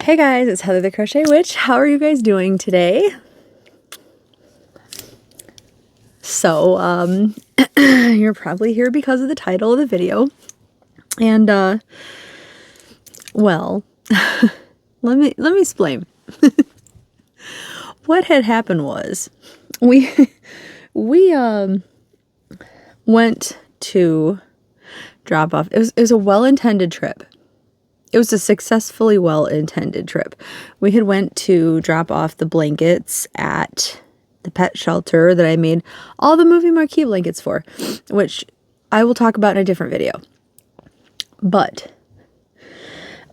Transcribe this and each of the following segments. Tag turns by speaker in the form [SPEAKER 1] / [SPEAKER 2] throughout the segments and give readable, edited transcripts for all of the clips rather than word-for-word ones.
[SPEAKER 1] Hey guys, it's Heather the Crochet Witch. How are you guys doing today? So, you're probably here because of the title of the video. And, well, let me explain. What had happened was we went to drop off. It was a well-intended trip. It was a successfully well-intended trip. We had went to drop off the blankets at the pet shelter that I made all the movie marquee blankets for, which I will talk about in a different video. But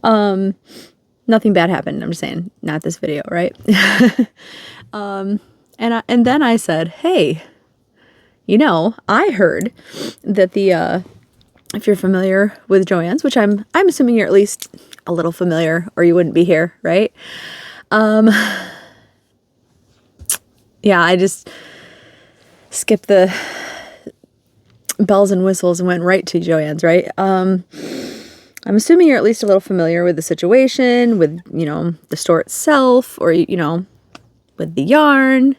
[SPEAKER 1] nothing bad happened. I'm just saying, not this video, right? And then I said, hey, I heard that the if you're familiar with JoAnn's, which I'm assuming you're at least a little familiar, or you wouldn't be here, right? Yeah, I just skipped the bells and whistles and went right to JoAnn's, right? I'm assuming you're at least a little familiar with the situation, with, the store itself, or, with the yarn.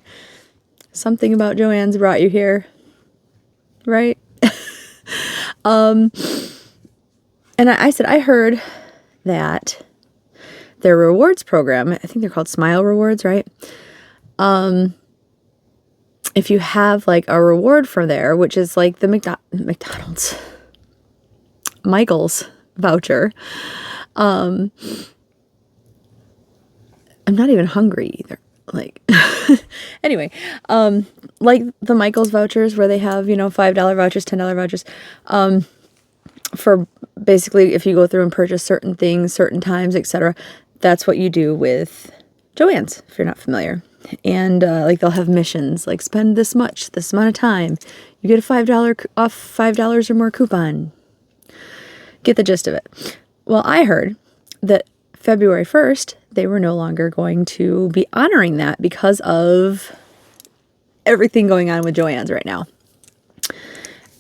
[SPEAKER 1] Something about JoAnn's brought you here, right? And I said, I heard that their rewards program, I think they're called Smile Rewards, right? If you have like a reward for there, which is like the Michael's voucher. I'm not even hungry either. Like, anyway, like the Michael's vouchers where they have, $5 vouchers, $10 vouchers, for basically if you go through and purchase certain things, certain times, etc. That's what you do with JoAnn's, if you're not familiar. And, like they'll have missions, like spend this amount of time, you get a $5 off $5 or more coupon. Get the gist of it. Well, I heard that February 1st, they were no longer going to be honoring that because of everything going on with JoAnn's right now.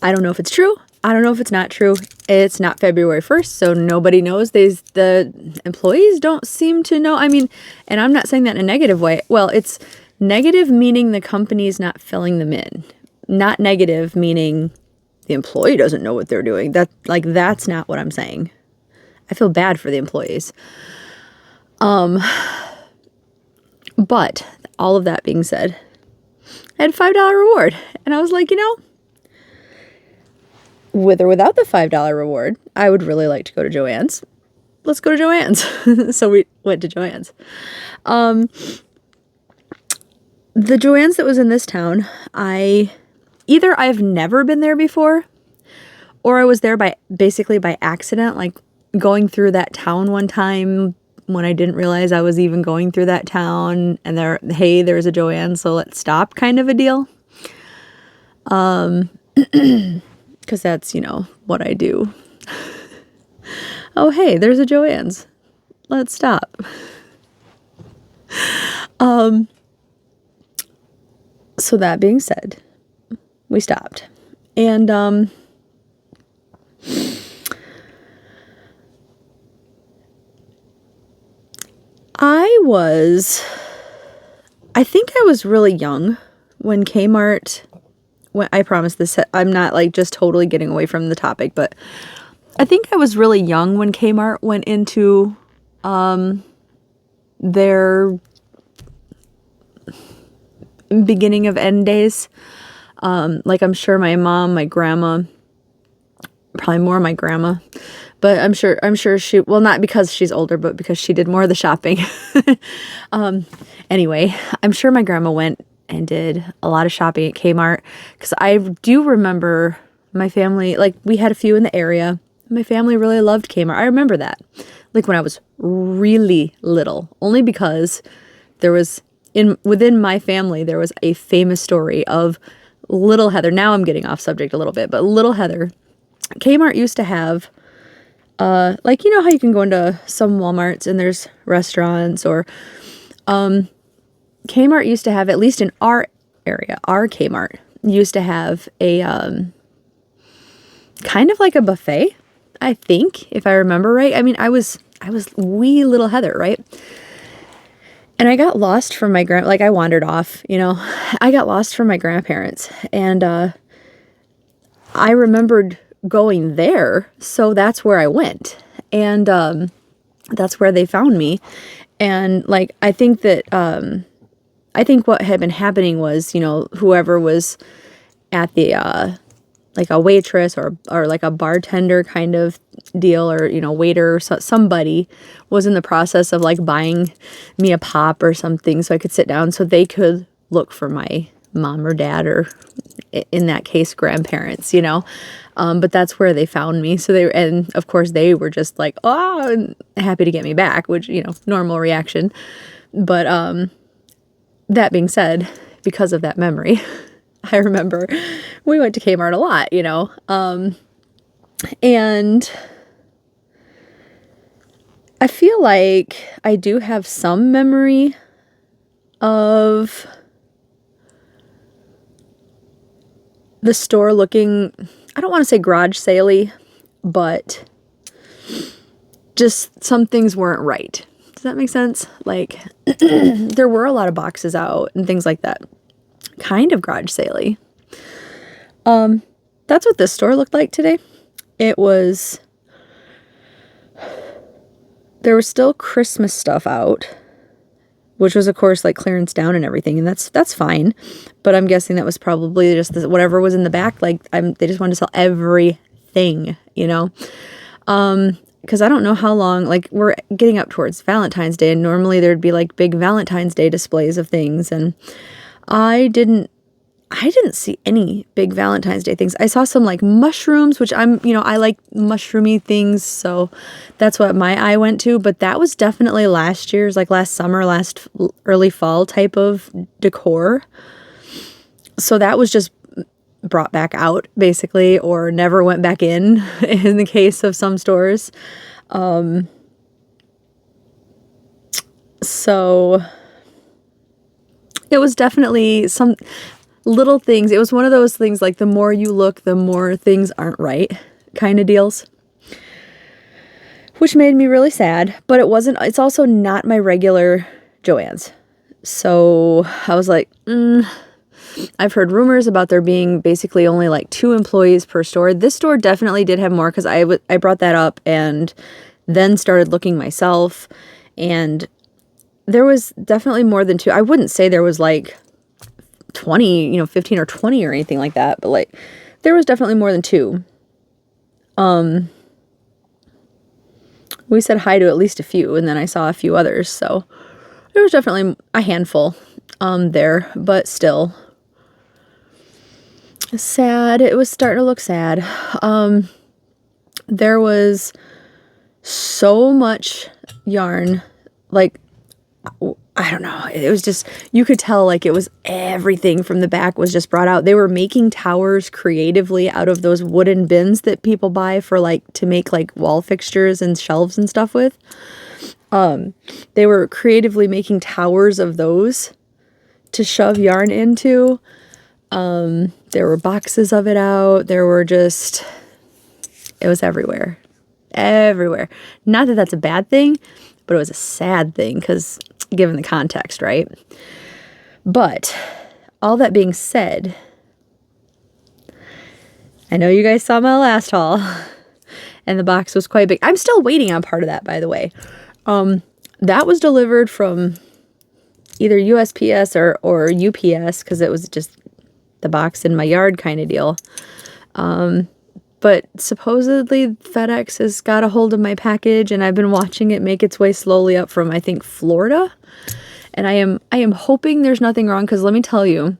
[SPEAKER 1] I don't know if it's true. I don't know if it's not true. It's not February 1st, so nobody knows. The employees don't seem to know. I mean, and I'm not saying that in a negative way. Well, it's negative meaning the company's not filling them in. Not negative meaning the employee doesn't know what they're doing. That's not what I'm saying. I feel bad for the employees. But all of that being said, I had a $5 reward. And I was like, with or without the $5 reward, I would really like to go to JoAnn's. Let's go to JoAnn's. So we went to JoAnn's. The JoAnn's that was in this town, I've never been there before, or I was there basically by accident, like going through that town one time when I didn't realize I was even going through that town, and there's a JoAnn's, so let's stop kind of a deal. Because that's, what I do. Oh, hey, there's a JoAnn's. Let's stop. So that being said, we stopped. And, I think I was really young when Kmart, I promise this, I'm not like just totally getting away from the topic, but I think I was really young when Kmart went into their beginning of end days. Like I'm sure my mom, my grandma, probably more my grandma, but I'm sure she, well, not because she's older, but because she did more of the shopping. Anyway, I'm sure my grandma went and did a lot of shopping at Kmart, because I do remember my family, like we had a few in the area. My family really loved Kmart. I remember that, like when I was really little, only because there was within my family, there was a famous story of little Heather. Now I'm getting off subject a little bit, but little Heather, Kmart used to have, like, how you can go into some Walmarts and there's restaurants, or, Kmart used to have, at least in our area, our Kmart used to have a, kind of like a buffet, I think, if I remember right. I mean, I was I was wee little Heather, right? And I got lost from my like I wandered off, you know. I got lost from my grandparents, and I remembered going there, so that's where I went. And that's where they found me. And like I think what had been happening was, you know, whoever was at the like a waitress or like a bartender kind of deal, or, you know, waiter, or somebody was in the process of like buying me a pop or something so I could sit down, so they could look for my mom or dad, or in that case grandparents, you know. But that's where they found me. So and of course they were just like, oh, happy to get me back, which, you know, normal reaction. But that being said, because of that memory, I remember we went to Kmart a lot, you know, and I feel like I do have some memory of the store looking, I don't want to say garage sale-y, but just some things weren't right. Does that make sense? Like, there were a lot of boxes out and things like that. Kind of garage sale-y. That's what this store looked like today. It was, there was still Christmas stuff out, which was of course like clearance down and everything, and that's fine. But I'm guessing that was probably just whatever was in the back. Like they just wanted to sell everything, you know. Because I don't know how long, like we're getting up towards Valentine's Day, and normally there'd be like big Valentine's Day displays of things, and I didn't see any big Valentine's Day things. I saw some like mushrooms, which you know, I like mushroomy things, so that's what my eye went to. But that was definitely last year's, like last summer, last early fall type of decor. So that was just brought back out basically, or never went back in the case of some stores. So it was definitely some little things. It was one of those things like the more you look, the more things aren't right kind of deals, which made me really sad. But it's also not my regular JoAnn's. So I was like, I've heard rumors about there being basically only like 2 employees per store. This store definitely did have more, because I brought that up and then started looking myself, and there was definitely more than 2. I wouldn't say there was like 20, you know, 15 or 20 or anything like that, but like there was definitely more than 2. We said hi to at least a few, and then I saw a few others, so there was definitely a handful there, but still sad. It was starting to look sad. There was so much yarn, like I don't know, it was just, you could tell like it was everything from the back was just brought out. They were making towers creatively out of those wooden bins that people buy for like to make like wall fixtures and shelves and stuff with. They were creatively making towers of those to shove yarn into. There were boxes of it out. There were just, it was everywhere. Everywhere. Not that that's a bad thing, but it was a sad thing, because given the context, right? But all that being said, I know you guys saw my last haul, and the box was quite big. I'm still waiting on part of that, by the way. That was delivered from either USPS or UPS, because it was just the box in my yard kind of deal. But supposedly FedEx has got a hold of my package, and I've been watching it make its way slowly up from, I think, Florida. And I am hoping there's nothing wrong, because let me tell you,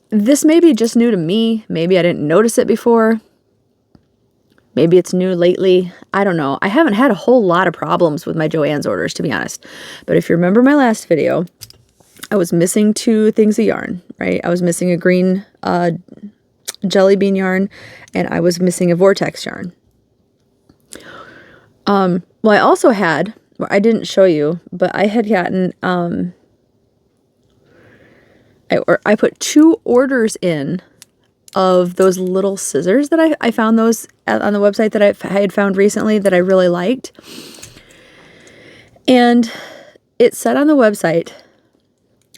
[SPEAKER 1] this may be just new to me. Maybe I didn't notice it before. Maybe it's new lately. I don't know. I haven't had a whole lot of problems with my JoAnn's orders, to be honest. But if you remember my last video, I was missing 2 things of yarn, right? I was missing a green jelly bean yarn, and I was missing a vortex yarn. Well, I also had, I didn't show you, but I had gotten, I put 2 orders in of those little scissors that I found those on the website that I had found recently that I really liked. And it said on the website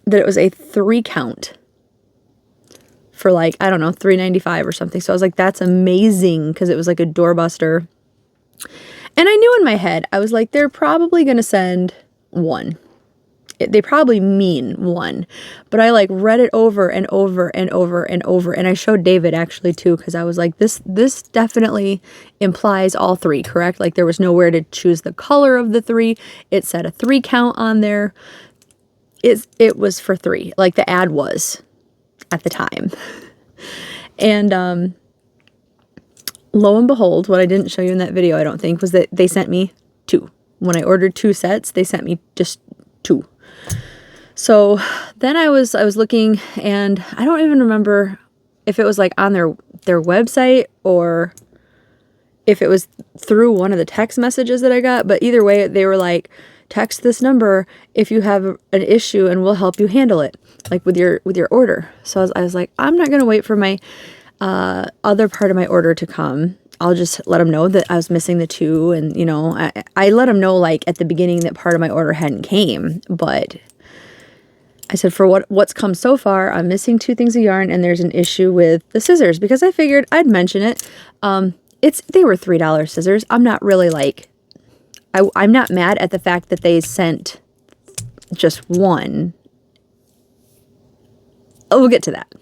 [SPEAKER 1] that it was a 3 count for like, I don't know, $3.95 or something. So I was like, that's amazing, because it was like a doorbuster. And I knew in my head, I was like, they're probably going to send 1. They probably mean 1. But I like read it over and over and over and over. And I showed David actually too, because I was like, this definitely implies all 3, correct? Like there was nowhere to choose the color of the 3. It said a 3 count on there. It was for 3, like the ad was at the time. And lo and behold, what I didn't show you in that video, I don't think, was that they sent me 2. When I ordered 2 sets, they sent me just 2. So then I was looking, and I don't even remember if it was like on their website or if it was through one of the text messages that I got, but either way, they were like, text this number if you have an issue and we'll help you handle it, like with your order. So I was like, I'm not going to wait for my other part of my order to come. I'll just let them know that I was missing the 2. And, you know, I let them know like at the beginning that part of my order hadn't came, but I said, for what's come so far, I'm missing 2 things of yarn and there's an issue with the scissors, because I figured I'd mention it. They were $3 scissors. I'm not really like, I'm not mad at the fact that they sent just 1. Oh, we'll get to that.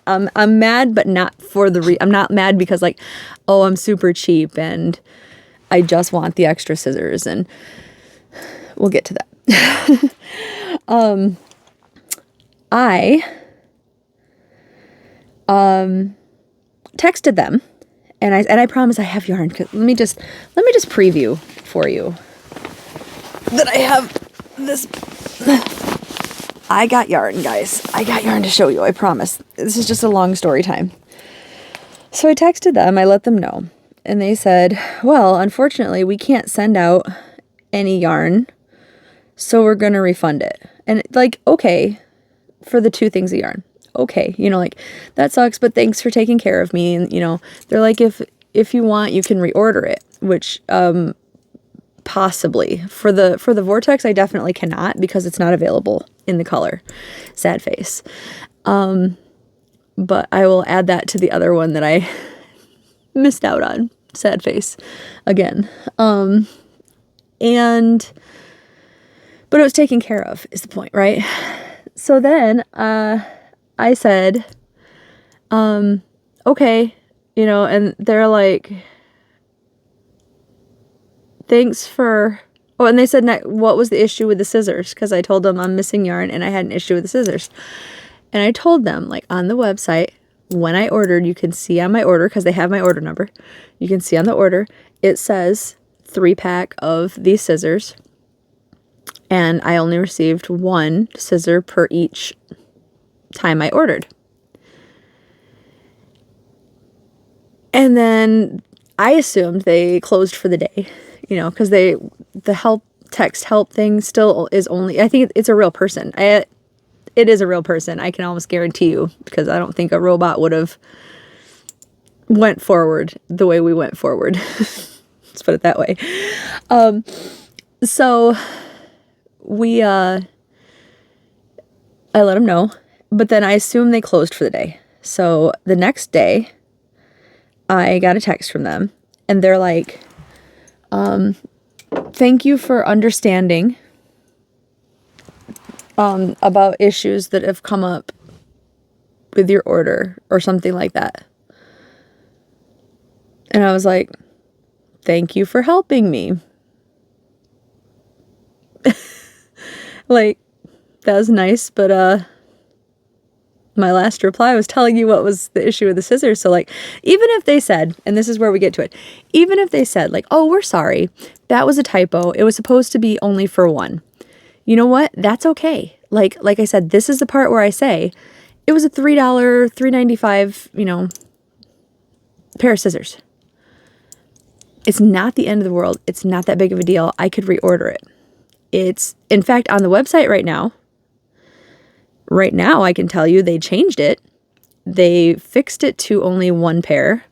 [SPEAKER 1] I'm mad, but not for I'm not mad because like, oh, I'm super cheap and I just want the extra scissors, and we'll get to that. I texted them, and I promise I have yarn. Let me just preview for you that I have this. I got yarn, guys. I got yarn to show you, I promise. This is just a long story time. So I texted them, I let them know, and they said, well, unfortunately, we can't send out any yarn, so we're going to refund it. And like, okay, for the 2 things of yarn. Okay, you know, like, that sucks, but thanks for taking care of me. And, you know, they're like, if you want, you can reorder it, which, possibly. For the Vortex, I definitely cannot, because it's not available in the color. Sad face. But I will add that to the other one that I missed out on. Sad face. Again. But it was taken care of, is the point, right? So then, I said, okay, you know, and they're like, thanks for, oh, and they said, what was the issue with the scissors? Because I told them I'm missing yarn and I had an issue with the scissors. And I told them, like, on the website, when I ordered, you can see on my order, because they have my order number, you can see on the order, it says 3-pack of these scissors. And I only received 1 scissor per each time I ordered. And then I assumed they closed for the day, you know, because the text help thing still is only, I think it's a real person. It is a real person. I can almost guarantee you, because I don't think a robot would have went forward the way we went forward. Let's put it that way. So I let them know, but then I assumed they closed for the day. So the next day I got a text from them, and they're like, thank you for understanding about issues that have come up with your order, or something like that. And I was like, thank you for helping me. Like, that was nice, but my last reply was telling you what was the issue with the scissors. So like, even if they said, and this is where we get to it, even if they said like, oh, we're sorry, that was a typo, it was supposed to be only for 1. You know what? That's okay. Like I said, this is the part where I say it was a $3, $3.95, you know, pair of scissors. It's not the end of the world. It's not that big of a deal. I could reorder it. It's, in fact, on the website right now, I can tell you they changed it. they fixed it to only one pair,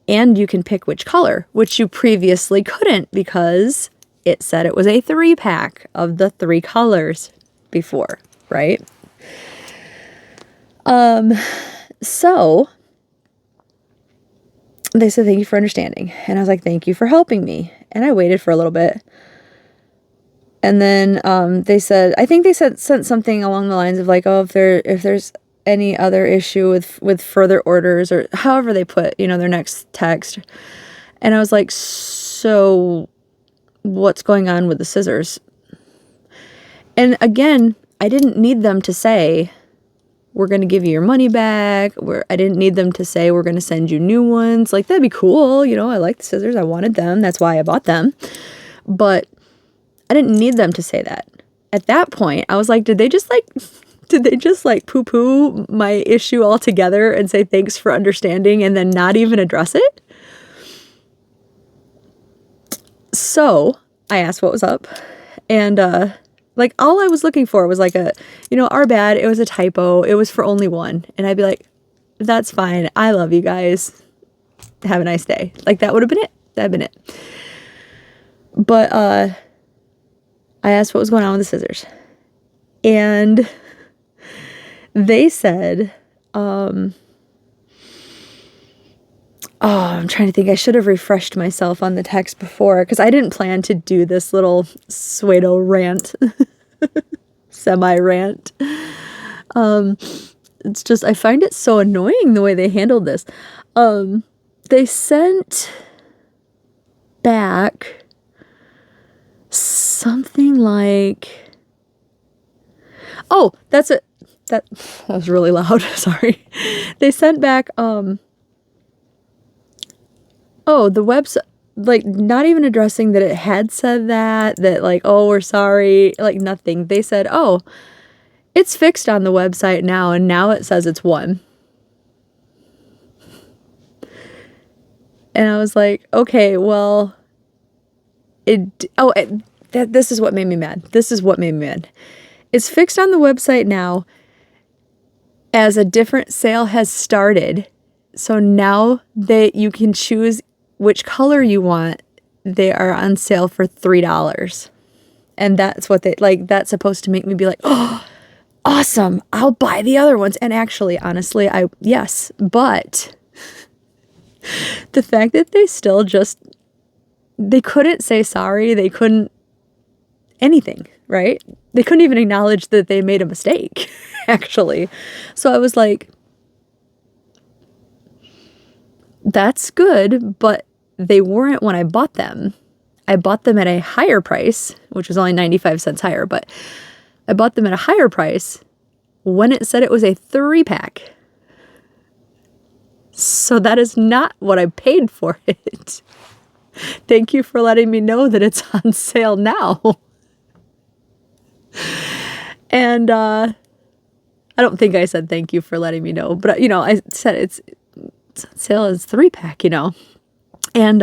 [SPEAKER 1] and you can pick which color, which you previously couldn't because it said it was a 3-pack of the 3 colors before, right? So they said, thank you for understanding. And I was like, thank you for helping me. And I waited for a little bit. And then they said, I think they sent something along the lines of like, oh, if there's any other issue with further orders, or however they put, you know, their next text. And I was like, so what's going on with the scissors? And again, I didn't need them to say, we're going to give you your money back. I didn't need them to say, we're going to send you new ones. Like, that'd be cool. You know, I like the scissors. I wanted them. That's why I bought them. But I didn't need them to say that. At that point, I was like, did they just poo-poo my issue altogether and say thanks for understanding and then not even address it? So I asked what was up, and like, all I was looking for was like our bad. It was a typo. It was for only one. And I'd be like, that's fine. I love you guys. Have a nice day. Like, that would have been it. That'd been it. But I asked what was going on with the scissors. And they said, I'm trying to think. I should have refreshed myself on the text before, because I didn't plan to do this little pseudo rant, semi-rant. It's just, I find it so annoying the way they handled this. They sent back something like, oh, that's it. That was really loud. Sorry. They sent back, the website, like, not even addressing that it had said that like, oh, we're sorry, like, nothing. They said, oh, it's fixed on the website now, and now it says it's 1. And I was like, okay, well, this is what made me mad. This is what made me mad. It's fixed on the website now, as a different sale has started. So now that you can choose which color you want, they are on sale for $3. And that's what that's supposed to make me be like, oh, awesome, I'll buy the other ones. And actually, honestly, yes, but the fact that they still they couldn't say sorry, they couldn't anything, right? They couldn't even acknowledge that they made a mistake, actually. So I was like, that's good, but they weren't when I bought them. I bought them at a higher price, which was only 95 cents higher, but I bought them at a higher price when it said it was a 3-pack. So that is not what I paid for it. Thank you for letting me know that it's on sale now. And I don't think I said thank you for letting me know, but I said it's on sale as 3-pack, And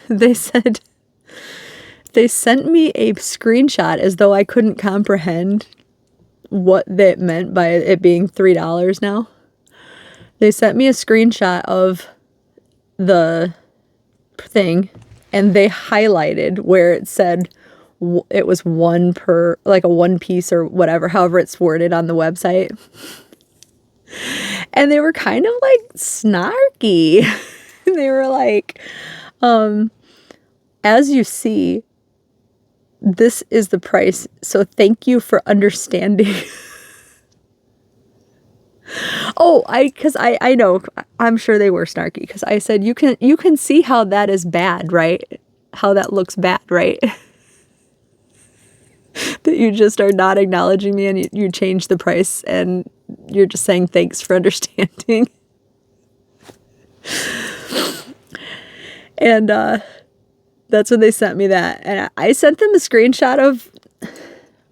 [SPEAKER 1] they said, they sent me a screenshot as though I couldn't comprehend what that meant by it being $3 now. They sent me a screenshot of the thing, and they highlighted where it said it was 1 per, like a 1 piece or whatever, however it's worded on the website. And they were kind of like snarky. They were like, as you see, this is the price, so thank you for understanding. Oh, because I know, I'm sure they were snarky, because I said, you can see how that is bad, right? How that looks bad, right? That you just are not acknowledging me, and you change the price, and you're just saying thanks for understanding. And that's when they sent me that. And I sent them a screenshot of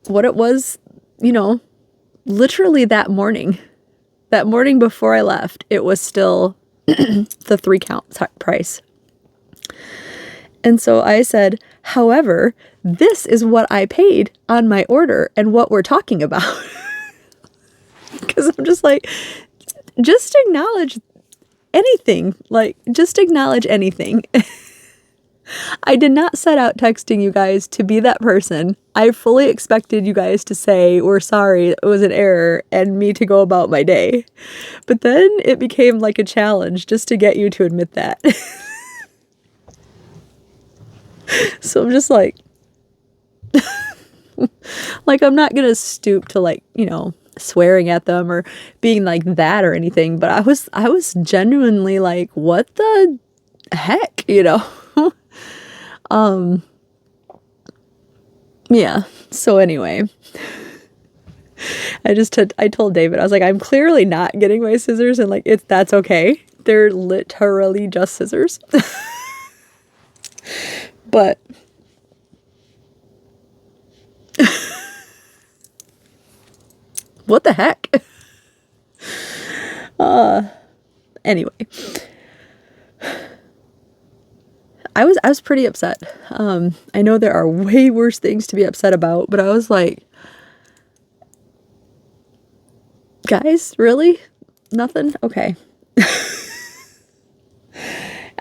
[SPEAKER 1] what it was, literally that morning. That morning before I left, it was still the 3-count price. And so I said, however, this is what I paid on my order and what we're talking about. Because I'm just like, just acknowledge anything. Like, just acknowledge anything. I did not set out texting you guys to be that person. I fully expected you guys to say, we're sorry, it was an error, and me to go about my day. But then it became like a challenge just to get you to admit that. So I'm just like, like, I'm not gonna stoop to, like, you know, swearing at them or being like that or anything, but I was genuinely like, what the heck, you know? Yeah. So anyway, I told David, I was like, I'm clearly not getting my scissors, and like, that's okay. They're literally just scissors. But what the heck? Anyway, I was pretty upset. I know there are way worse things to be upset about, but I was like, guys, really? Nothing? Okay.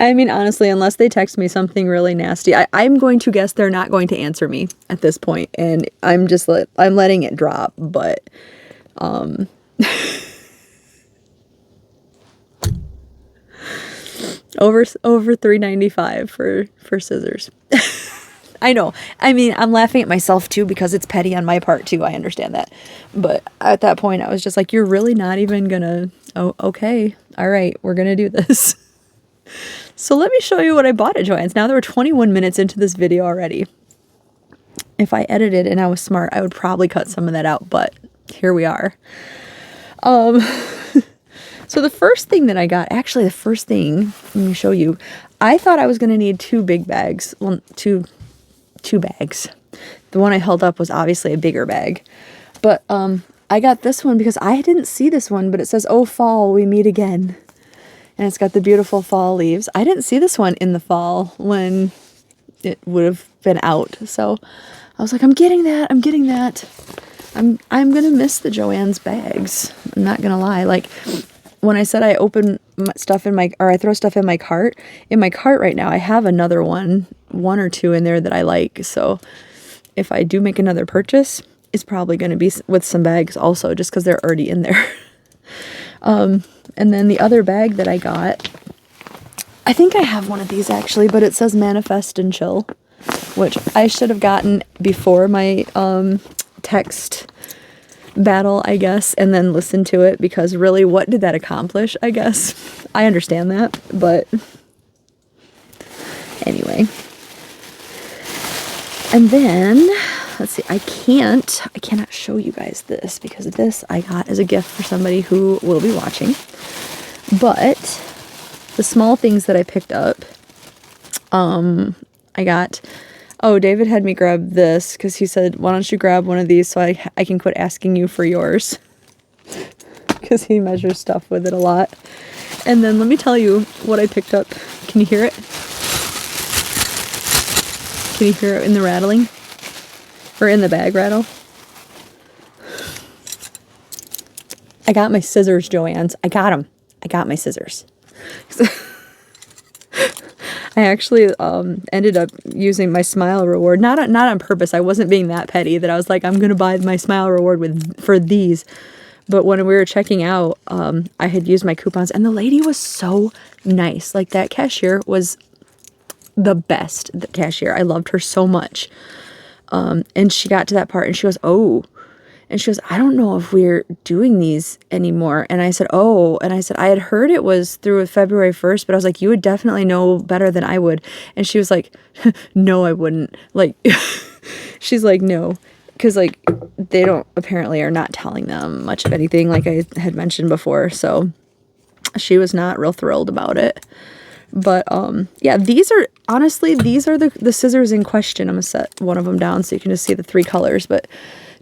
[SPEAKER 1] I mean, honestly, unless they text me something really nasty, I'm going to guess they're not going to answer me at this point, and I'm letting it drop, but, over $3.95 for scissors. I know. I mean, I'm laughing at myself too because it's petty on my part too. I understand that. But at that point, I was just like, you're really not even gonna, oh, okay. All right, we're gonna do this. So let me show you what I bought at JoAnn's. Now, there were 21 minutes into this video already. If I edited and I was smart, I would probably cut some of that out, but here we are. So the first thing that I got, actually the first thing, let me show you. I thought I was going to need two big bags. Well, two bags. The one I held up was obviously a bigger bag. But I got this one because I didn't see this one, but it says, "Oh, fall, we meet again." And it's got the beautiful fall leaves. I didn't see this one in the fall when it would have been out. So I was like, I'm getting that. I'm getting that. I'm going to miss the JoAnn's bags. I'm not going to lie. Like, when I said I open stuff I throw stuff in my cart right now, I have another one or two in there that I like. So if I do make another purchase, it's probably going to be with some bags also, just because they're already in there. And then the other bag that I got, I think I have one of these actually, but it says Manifest and Chill, which I should have gotten before my text battle, I guess, and then listen to it, because really, what did that accomplish? I guess I understand that, but anyway. And then let's see, I cannot show you guys this because this I got as a gift for somebody who will be watching. But the small things that I picked up, I got, oh, David had me grab this because he said, why don't you grab one of these so I can quit asking you for yours, because he measures stuff with it a lot. And then let me tell you what I picked up. Can you hear it? Can you hear it in the rattling? Or in the bag rattle? I got my scissors, JoAnn's. I got them. I got my scissors. I actually ended up using my smile reward, not on purpose. I wasn't being that petty that I was like, I'm gonna buy my smile reward for these. But when we were checking out, I had used my coupons, and the lady was so nice. Like, that cashier was the best. The cashier, I loved her so much. And she got to that part, and she goes, oh. And she goes, I don't know if we're doing these anymore. And I said, oh. And I said, I had heard it was through February 1st, but I was like, you would definitely know better than I would. And she was like, no, I wouldn't. Like, she's like, no. Because, like, they apparently are not telling them much of anything, like I had mentioned before. So she was not real thrilled about it. But, yeah, these are the scissors in question. I'm going to set one of them down so you can just see the three colors. But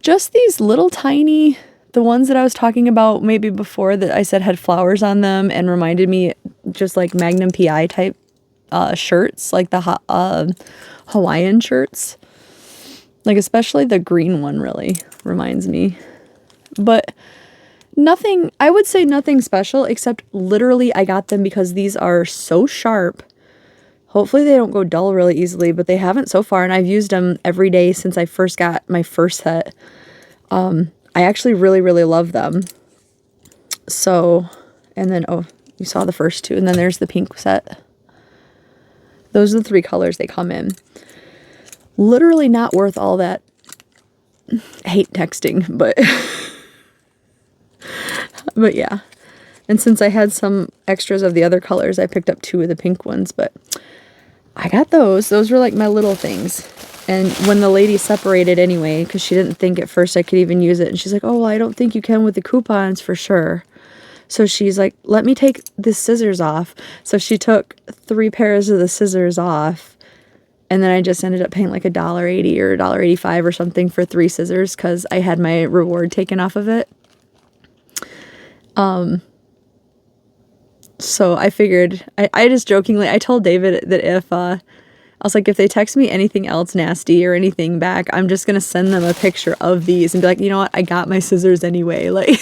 [SPEAKER 1] just these little tiny, the ones that I was talking about maybe before that I said had flowers on them and reminded me just like Magnum PI type shirts, like the Hawaiian shirts. Like, especially the green one really reminds me. But Nothing, I would say nothing special, except literally I got them because these are so sharp. Hopefully they don't go dull really easily, but they haven't so far, and I've used them every day since I first got my first set. I actually really, really love them. So, and then, oh, you saw the first two, and then there's the pink set. Those are the 3 colors they come in. Literally not worth all that. I hate texting, but but yeah. And since I had some extras of the other colors, I picked up 2 of the pink ones, but I got those. Those were like my little things. And when the lady separated anyway, because she didn't think at first I could even use it, and she's like, oh, well, I don't think you can with the coupons for sure. So she's like, let me take the scissors off. So she took 3 pairs of the scissors off. And then I just ended up paying like $1.80 or $1.85 or something for 3 scissors because I had my reward taken off of it. So I figured, I just jokingly, I told David that if, I was like, if they text me anything else nasty or anything back, I'm just going to send them a picture of these and be like, you know what, I got my scissors anyway. Like,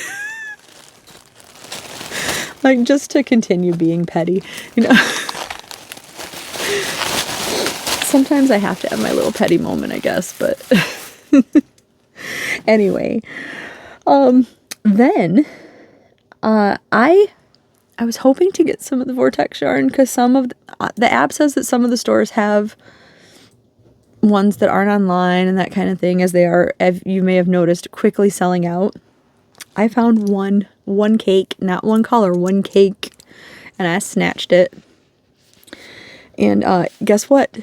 [SPEAKER 1] like just to continue being petty, you know. Sometimes I have to have my little petty moment, I guess, but anyway. Then I was hoping to get some of the Vortex yarn because some of the app says that some of the stores have ones that aren't online and that kind of thing, as they are, as you may have noticed, quickly selling out. I found one cake, not one color, one cake, and I snatched it. And guess what?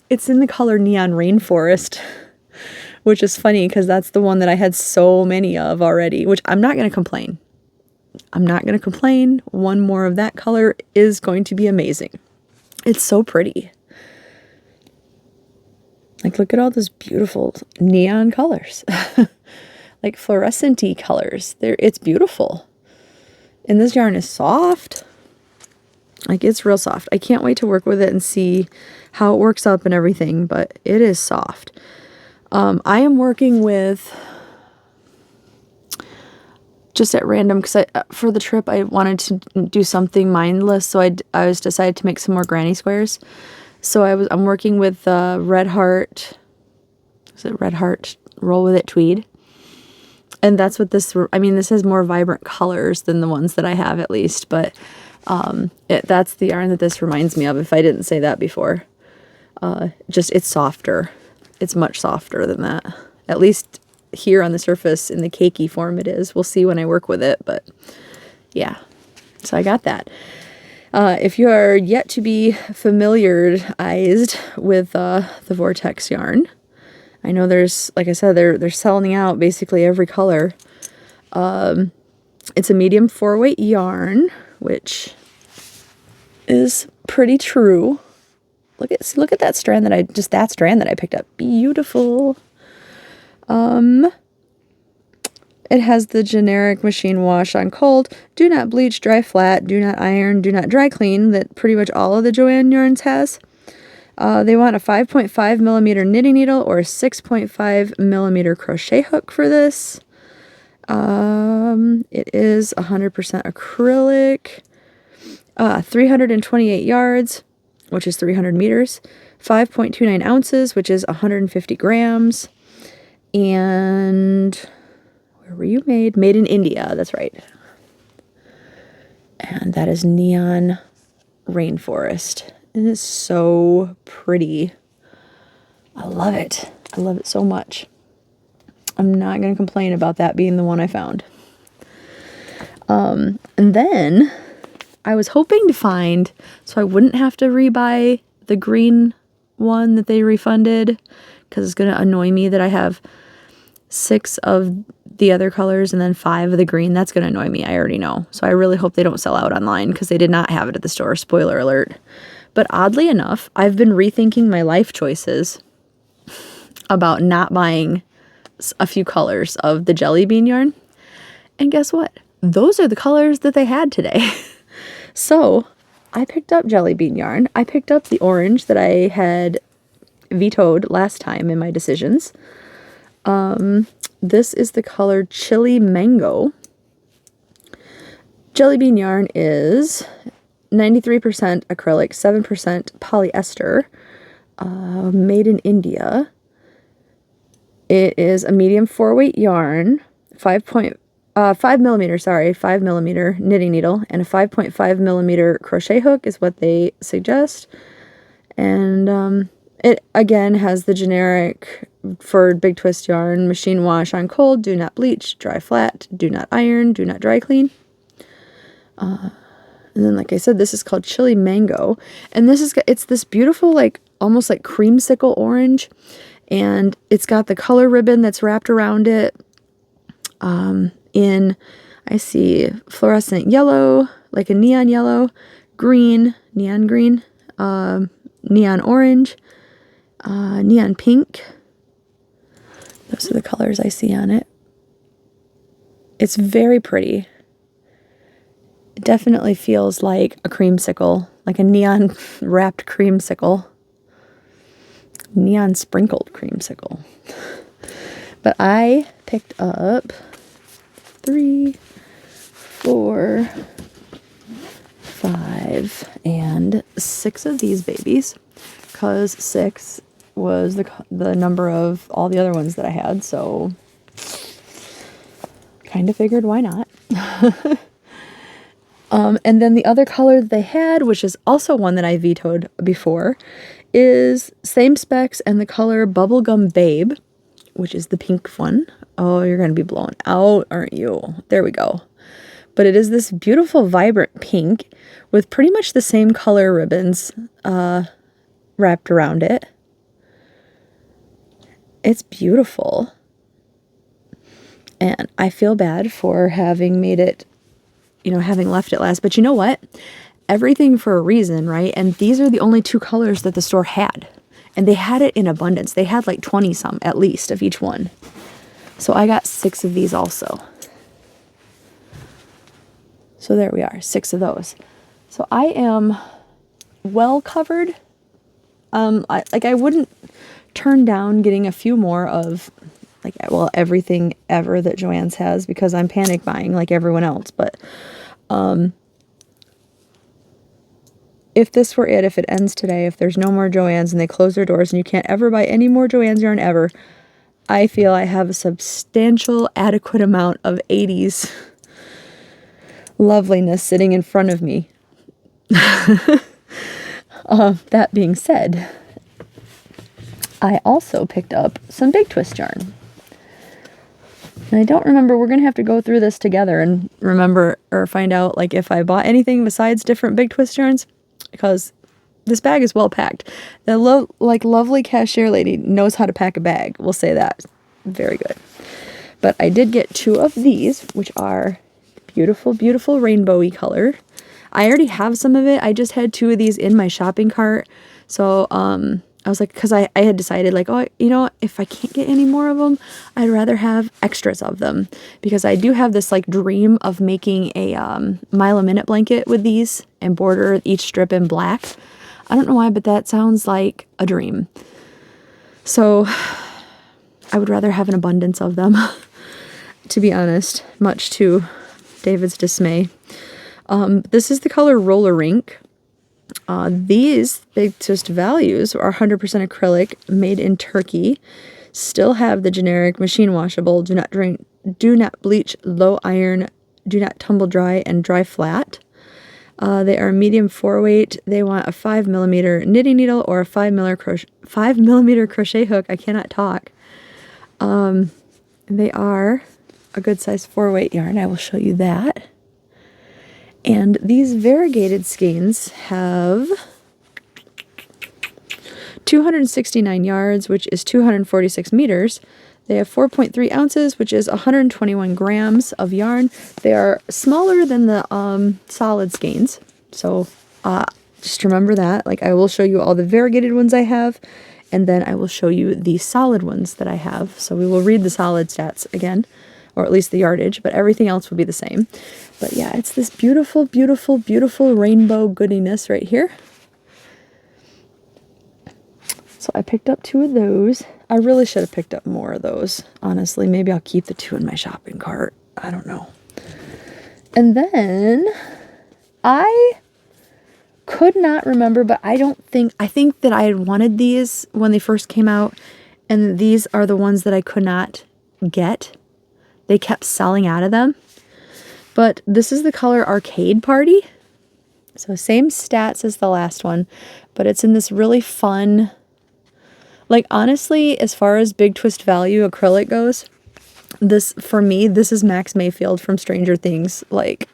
[SPEAKER 1] It's in the color Neon Rainforest, which is funny because that's the one that I had so many of already, which I'm not going to complain. I'm not going to complain. One more of that color is going to be amazing. It's so pretty. Like, look at all those beautiful neon colors. Like fluorescent-y colors. It's beautiful. And this yarn is soft. Like, it's real soft. I can't wait to work with it and see how it works up and everything, but it is soft. I am working with, just at random, because for the trip I wanted to do something mindless, so I was decided to make some more granny squares. So I'm working with Red Heart. Is it Red Heart Roll With It Tweed? And that's what this, I mean, this has more vibrant colors than the ones that I have, at least, but that's the yarn that this reminds me of, if I didn't say that before. Just, it's softer. It's much softer than that. At least here on the surface in the cakey form it is. We'll see when I work with it, but yeah. So I got that. If you are yet to be familiarized with the Vortex yarn, I know there's, like I said, they're selling out basically every color. It's a medium 4-weight yarn, which is pretty true. Look at that strand that I picked up. Beautiful. It has the generic machine wash on cold, do not bleach, dry flat, do not iron, do not dry clean, that pretty much all of the JoAnn yarns has. They want a 5.5 millimeter knitting needle or a 6.5 millimeter crochet hook for this. It is 100% acrylic. 328 yards, which is 300 meters. 5.29 ounces, which is 150 grams. And where were you made? Made in India, that's right. And that is Neon Rainforest. It is so pretty. I love it. I love it so much. I'm not going to complain about that being the one I found. And then I was hoping to find, so I wouldn't have to rebuy the green one that they refunded, because it's going to annoy me that I have 6 of the other colors and then 5 of the green. That's going to annoy me. I already know. So I really hope they don't sell out online, because they did not have it at the store. Spoiler alert. But oddly enough, I've been rethinking my life choices about not buying a few colors of the jelly bean yarn. And guess what? Those are the colors that they had today. So I picked up jelly bean yarn. I picked up the orange that I had vetoed last time in my decisions. This is the color Chili Mango. Jelly bean yarn is 93% acrylic, 7% polyester, made in India. It is a medium 4-weight yarn, 5 millimeter knitting needle, and a 5.5 millimeter crochet hook is what they suggest. And it again has the generic for big twist yarn: machine wash on cold, do not bleach, dry flat, do not iron, do not dry clean. And then, like I said, this is called Chili Mango, and it's this beautiful, like almost like creamsicle orange, and it's got the color ribbon that's wrapped around it. I see fluorescent yellow, like a neon yellow, green, neon green, neon orange, neon pink. Those are the colors I see on it. It's very pretty. It definitely feels like a creamsicle, like a neon wrapped creamsicle. Neon sprinkled creamsicle. But I picked up 3, 4, 5, and 6 of these babies, because 6 was the number of all the other ones that I had, so kind of figured why not. And then the other color they had, which is also one that I vetoed before, is same specs and the color Bubblegum Babe, which is the pink one. Oh, you're going to be blown out, aren't you? There we go. But it is this beautiful, vibrant pink with pretty much the same color ribbons wrapped around it. It's beautiful. And I feel bad for having made it, having left it last. But you know what? Everything for a reason, right? And these are the only 2 colors that the store had. And they had it in abundance. They had like 20 some at least of each one. So I got 6 of these also. So there we are, 6 of those. So I am well covered. I wouldn't turn down getting a few more of everything ever that JoAnn's has, because I'm panic buying like everyone else. But if this were it, if it ends today, if there's no more JoAnn's and they close their doors and you can't ever buy any more JoAnn's yarn ever, I feel I have a substantial, adequate amount of 80s loveliness sitting in front of me. That being said, I also picked up some big twist yarn. And I don't remember, we're going to have to go through this together and remember or find out like if I bought anything besides different big twist yarns, because this bag is well packed. The lovely cashier lady knows how to pack a bag. We'll say that. Very good. But I did get 2 of these, which are beautiful, beautiful rainbowy color. I already have some of it. I just had 2 of these in my shopping cart. So I was like, because I had decided like, oh, if I can't get any more of them, I'd rather have extras of them, because I do have this like dream of making a mile a minute blanket with these and border each strip in black. I don't know why, but that sounds like a dream. So I would rather have an abundance of them, to be honest, much to David's dismay. This is the color Roller Rink. These big twist values are 100% acrylic, made in Turkey. Still have the generic machine washable, do not drain, do not bleach, low iron, do not tumble dry, and dry flat. They are medium 4-weight. They want a 5 millimeter knitting needle or a 5 millimeter crochet hook. I cannot talk. They are a good size 4-weight yarn. I will show you that. And these variegated skeins have 269 yards, which is 246 meters. They have 4.3 ounces, which is 121 grams of yarn. They are smaller than the solid skeins. So just remember that. Like, I will show you all the variegated ones I have, and then I will show you the solid ones that I have. So we will read the solid stats again, or at least the yardage, but everything else will be the same. But yeah, it's this beautiful, beautiful, beautiful rainbow goodiness right here. So I picked up 2 of those. I really should have picked up more of those, honestly. Maybe I'll keep the 2 in my shopping cart. I don't know. And then I could not remember, but I think that I had wanted these when they first came out, and these are the ones that I could not get. They kept selling out of them. But this is the color Arcade Party. So same stats as the last one, but it's in this really fun, like honestly, as far as big twist value acrylic goes, this, for me, this is Max Mayfield from Stranger Things. Like,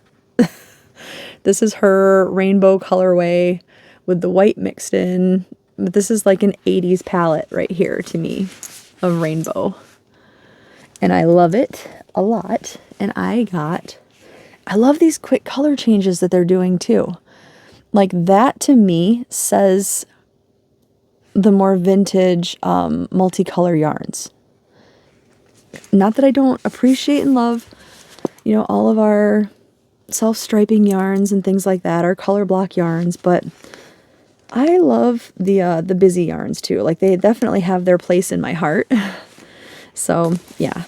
[SPEAKER 1] this is her rainbow colorway with the white mixed in. But this is like an 80s palette right here to me of rainbow. And I love it a lot. And I love these quick color changes that they're doing too. Like that to me says the more vintage multicolor yarns. Not that I don't appreciate and love, you know, all of our self-striping yarns and things like that, our color block yarns, but I love the busy yarns too. Like they definitely have their place in my heart. So yeah,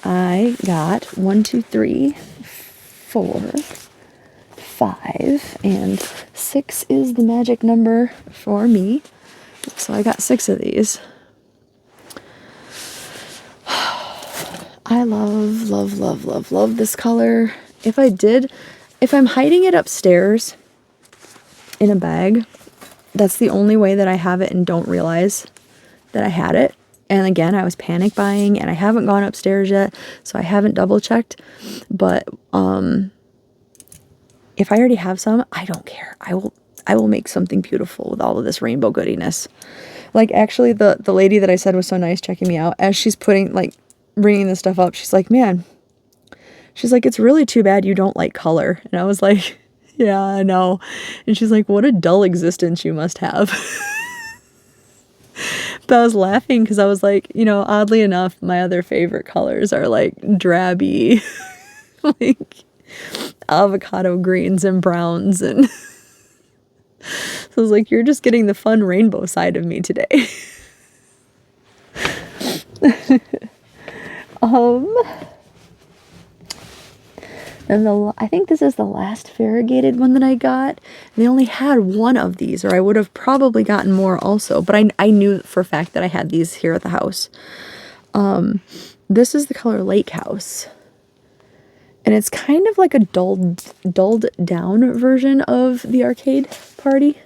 [SPEAKER 1] I got 1, 2, 3, 4, 5, and 6 is the magic number for me. So I got 6 of these. I love this color. If I'm hiding it upstairs in a bag, that's the only way that I have it and don't realize that I had it. And again, I was panic buying and I haven't gone upstairs yet, so I haven't double checked. But if I already have some, I don't care. I will make something beautiful with all of this rainbow goodiness. Like actually the lady that I said was so nice checking me out, as she's bringing this stuff up, she's like, man, she's like, it's really too bad you don't like color. And I was like, yeah, I know. And she's like, what a dull existence you must have. But I was laughing because I was like, you know, oddly enough, my other favorite colors are like drabby, like avocado greens and browns. And so I was like, you're just getting the fun rainbow side of me today. And I think this is the last variegated one that I got. They only had one of these, or I would have probably gotten more also. But I knew for a fact that I had these here at the house. This is the color Lake House. And it's kind of like a dulled down version of the Arcade Party.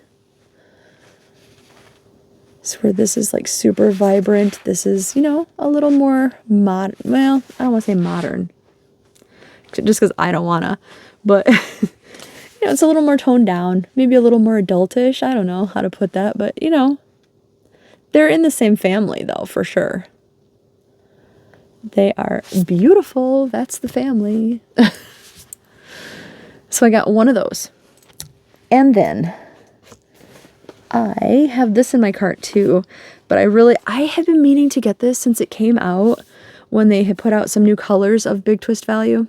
[SPEAKER 1] So where this is like super vibrant. This is, you know, a little more modern. Well, I don't want to say modern, just because I don't wanna, but you know, it's a little more toned down, maybe a little more adultish. I don't know how to put that, but you know, they're in the same family though, for sure. They are beautiful. That's the family. So I got one of those. And then I have this in my cart too, but I had been meaning to get this since it came out when they had put out some new colors of Big Twist Value.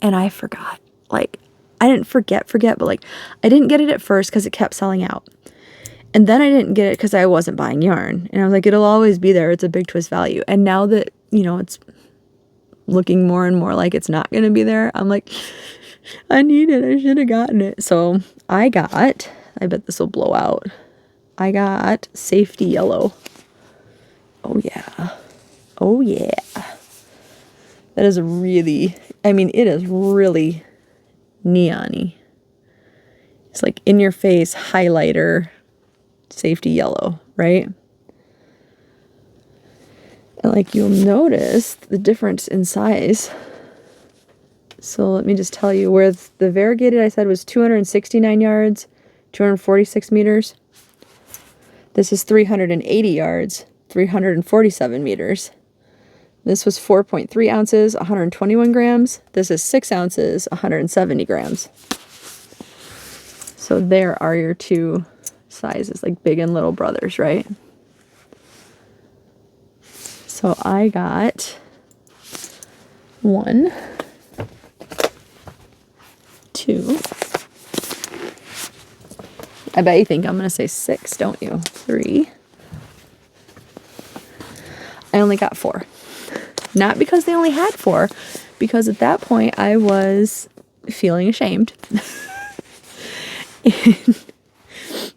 [SPEAKER 1] And I forgot. Like, I didn't forget, but like, I didn't get it at first because it kept selling out. And then I didn't get it because I wasn't buying yarn. And I was like, it'll always be there. It's a Big Twist Value. And now that, you know, it's looking more and more like it's not going to be there, I'm like, I need it. I should have gotten it. So I bet this will blow out. I got Safety Yellow. Oh yeah. Oh yeah. That is really, I mean, it is really neon-y. It's like in your face highlighter Safety Yellow, right? And like you'll notice the difference in size. So let me just tell you, where the variegated I said was 269 yards, 246 meters. This is 380 yards, 347 meters. This was 4.3 ounces, 121 grams. This is 6 ounces, 170 grams. So there are your two sizes, like big and little brothers, right? So I got 1, 2. I bet you think I'm going to say 6, don't you? 3. I only got 4. Not because they only had 4, because at that point I was feeling ashamed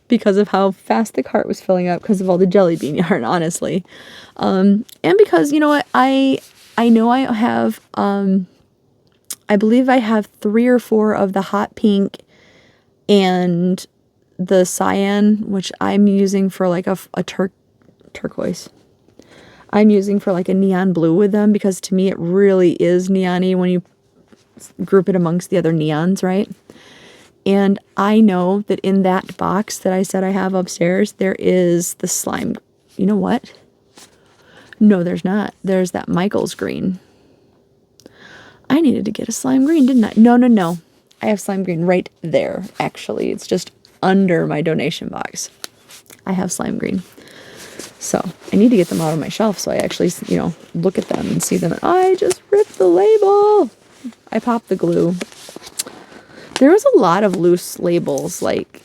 [SPEAKER 1] because of how fast the cart was filling up because of all the jelly bean yarn, honestly. And because, you know what, I know I have, I believe I have 3 or 4 of the hot pink and the cyan, which I'm using for like a turquoise. I'm using for like a neon blue with them because to me it really is neon-y when you group it amongst the other neons, right? And I know that in that box that I said I have upstairs, there is the slime. You know what? No, there's not. There's that Michael's green. I needed to get a slime green, didn't I? No. I have slime green right there, actually. It's just under my donation box. I have slime green. So I need to get them out of my shelf so I actually, you know, look at them and see them. I just ripped the label. I popped the glue. There was a lot of loose labels. Like,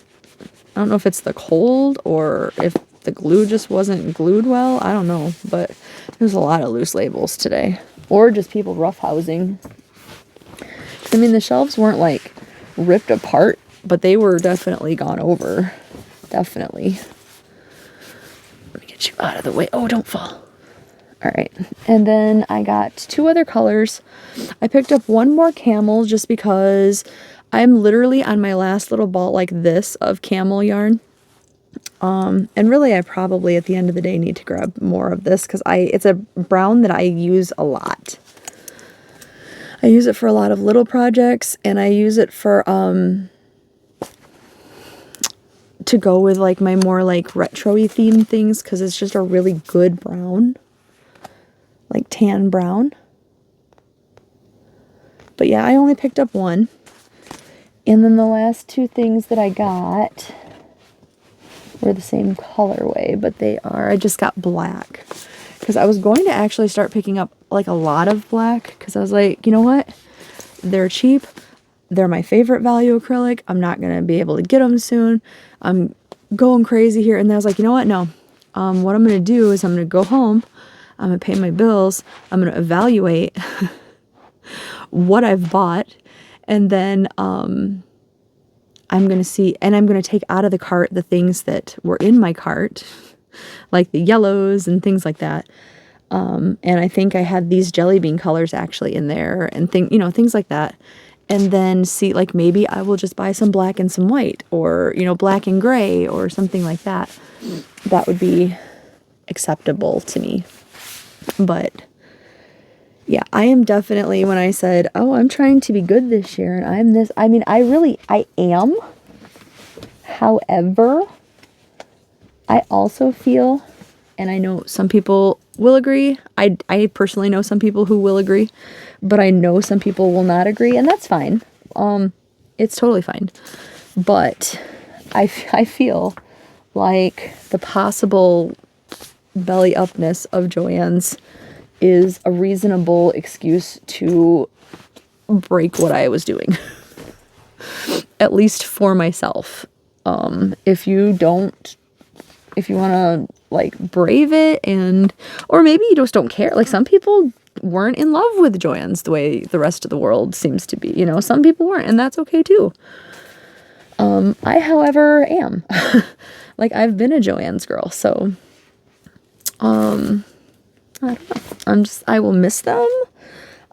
[SPEAKER 1] I don't know if it's the cold or if the glue just wasn't glued well. I don't know. But there's a lot of loose labels today. Or just people roughhousing. I mean, the shelves weren't like ripped apart, but they were definitely gone over. Definitely. Let me get you out of the way. Oh, don't fall. All right. And then I got 2 other colors. I picked up 1 more camel just because I'm literally on my last little ball like this of camel yarn. And really I probably at the end of the day need to grab more of this because it's a brown that I use a lot. I use it for a lot of little projects, and I use it for, to go with like my more like retro-y themed things because it's just a really good brown, like tan brown. But yeah, I only picked up 1. And then the last 2 things that I got were the same colorway, but I just got black. Because I was going to actually start picking up like a lot of black because I was like, you know what? They're cheap. They're my favorite value acrylic. I'm not going to be able to get them soon. I'm going crazy here. And then I was like, you know what? No. What I'm going to do is I'm going to go home. I'm going to pay my bills. I'm going to evaluate what I've bought. And then I'm going to see, and I'm going to take out of the cart the things that were in my cart, like the yellows and things like that. And I think I had these jelly bean colors actually in there and things like that. And then see, like, maybe I will just buy some black and some white or, you know, black and gray or something like that. That would be acceptable to me. But yeah, I am definitely, when I said, oh, I'm trying to be good this year and I'm this, I mean, I am. However, I also feel, and I know some people will agree, I personally know some people who will agree, but I know some people will not agree, and that's fine. It's totally fine. But I feel like the possible belly upness of JoAnn's is a reasonable excuse to break what I was doing. At least for myself. If you want to like brave it or maybe you just don't care. Like some people weren't in love with JoAnn's the way the rest of the world seems to be, you know, some people weren't, and that's okay too. I, however, am. Like I've been a JoAnn's girl, so, I don't know. I will miss them.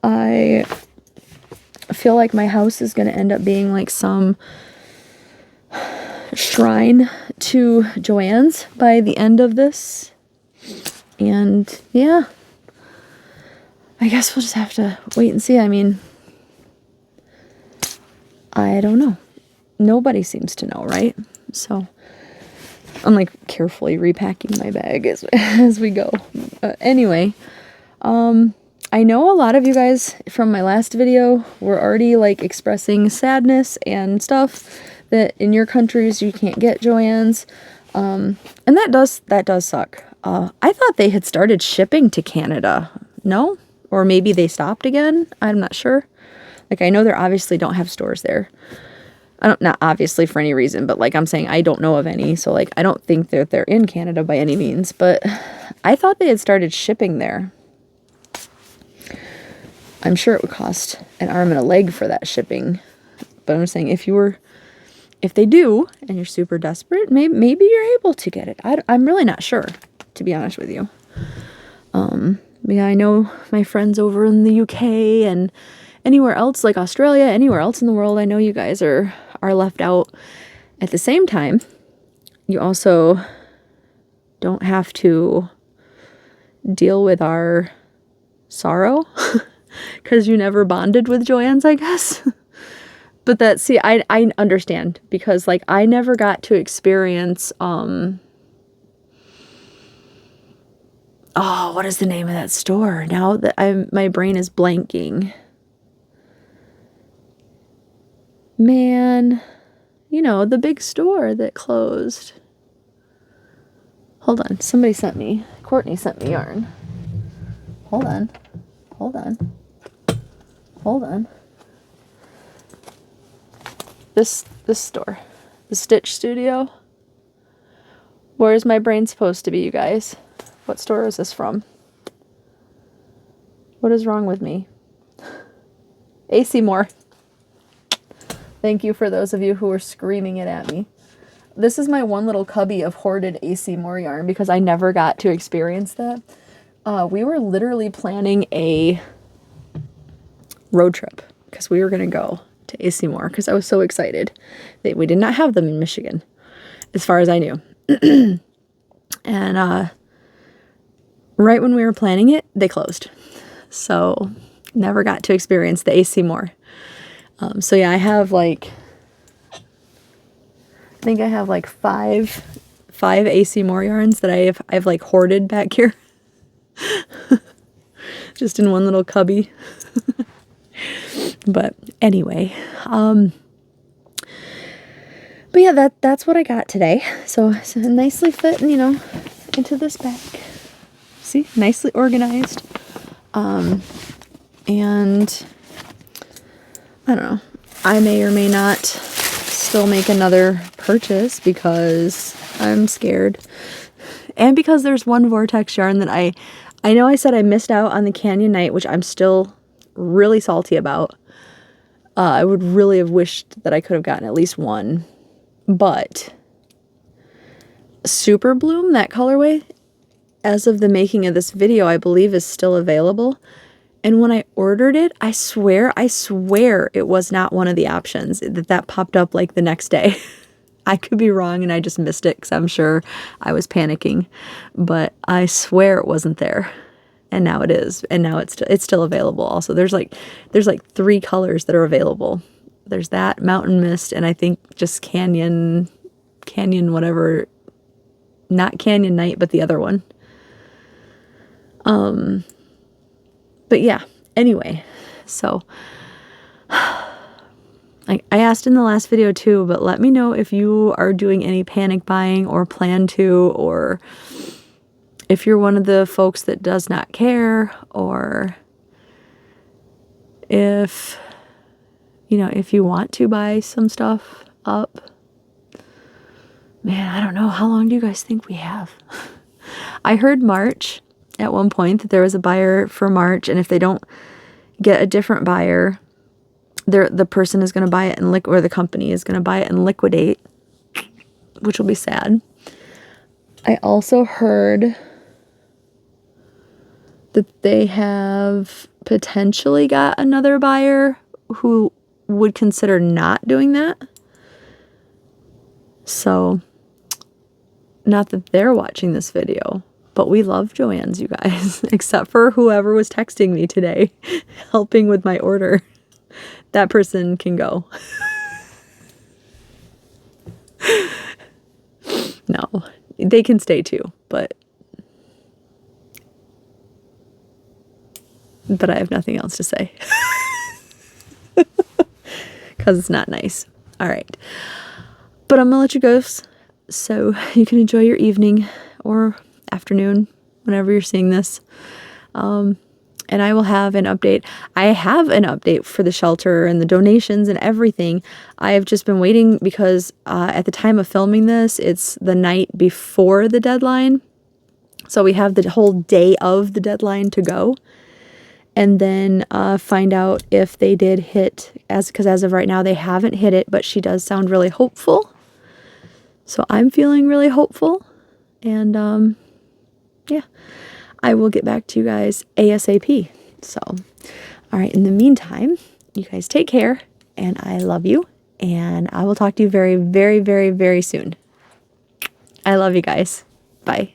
[SPEAKER 1] I feel like my house is going to end up being like some shrine to JoAnn's by the end of this. And yeah, I guess we'll just have to wait and see. I mean, I don't know. Nobody seems to know, right? So I'm like carefully repacking my bag as we go. Anyway, I know a lot of you guys from my last video were already like expressing sadness and stuff that in your countries you can't get JoAnn's. And that does suck. I thought they had started shipping to Canada. No? Or maybe they stopped again? I'm not sure. Like I know they obviously don't have stores there. Not obviously for any reason, but like I'm saying, I don't know of any. So like, I don't think that they're in Canada by any means, but I thought they had started shipping there. I'm sure it would cost an arm and a leg for that shipping. but I'm saying if they do, and you're super desperate, maybe you're able to get it. I'm really not sure, to be honest with you. Yeah, I know my friends over in the UK and anywhere else, like Australia, anywhere else in the world, I know you guys are left out. At the same time, you also don't have to deal with our sorrow because you never bonded with JoAnn's, I guess. But see, I understand, because like I never got to experience oh, what is the name of that store? Now that my brain is blanking. Man, you know, the big store that closed. Hold on, somebody sent me. Courtney sent me yarn. Hold on. This store, the Stitch Studio. Where is my brain supposed to be, you guys? What store is this from? What is wrong with me? AC Moore. Thank you for those of you who were screaming it at me. This is my one little cubby of hoarded AC Moore yarn because I never got to experience that. We were literally planning a road trip because we were going to go to AC Moore because I was so excited. We did not have them in Michigan, as far as I knew. And right when we were planning it, they closed. So never got to experience the AC Moore. So yeah, I think I have like five AC Moore yarns that I've like hoarded back here. Just in one little cubby. But anyway, but yeah, that's what I got today. So nicely fit, you know, into this bag. See, nicely organized. And I don't know, I may or may not still make another purchase because I'm scared. And because there's one vortex yarn that I know I said I missed out on the Canyon Night, which I'm still really salty about. I would really have wished that I could have gotten at least one. But Super Bloom, that colorway, as of the making of this video, I believe is still available. And when I ordered it, I swear it was not one of the options. That popped up like the next day. I could be wrong and I just missed it because I'm sure I was panicking. But I swear it wasn't there. And now it is. And now it's still available also. There's like 3 colors that are available. There's that, Mountain Mist, and I think just Canyon whatever. Not Canyon Night, but the other one. But yeah, anyway, so I asked in the last video too, but let me know if you are doing any panic buying or plan to, or if you're one of the folks that does not care, or if, you know, if you want to buy some stuff up. Man, I don't know. How long do you guys think we have? I heard March at one point that there was a buyer for March, and if they don't get a different buyer, the person is going to buy it and or the company is going to buy it and liquidate, which will be sad. I also heard that they have potentially got another buyer who would consider not doing that. So, not that they're watching this video, but we love JoAnn's, you guys, except for whoever was texting me today, helping with my order. That person can go. No, they can stay too, but I have nothing else to say. Because it's not nice. All right. But I'm going to let you go so you can enjoy your evening or afternoon whenever you're seeing this. And I will have an update. I have an update for the shelter and the donations and everything. I have just been waiting because at the time of filming this, it's the night before the deadline. So we have the whole day of the deadline to go. and then find out if they did hit, because as of right now they haven't hit it, but she does sound really hopeful. So I'm feeling really hopeful, and yeah, I will get back to you guys ASAP. So, all right, in the meantime, you guys take care, and I love you, and I will talk to you very, very, very, very soon. I love you guys. Bye.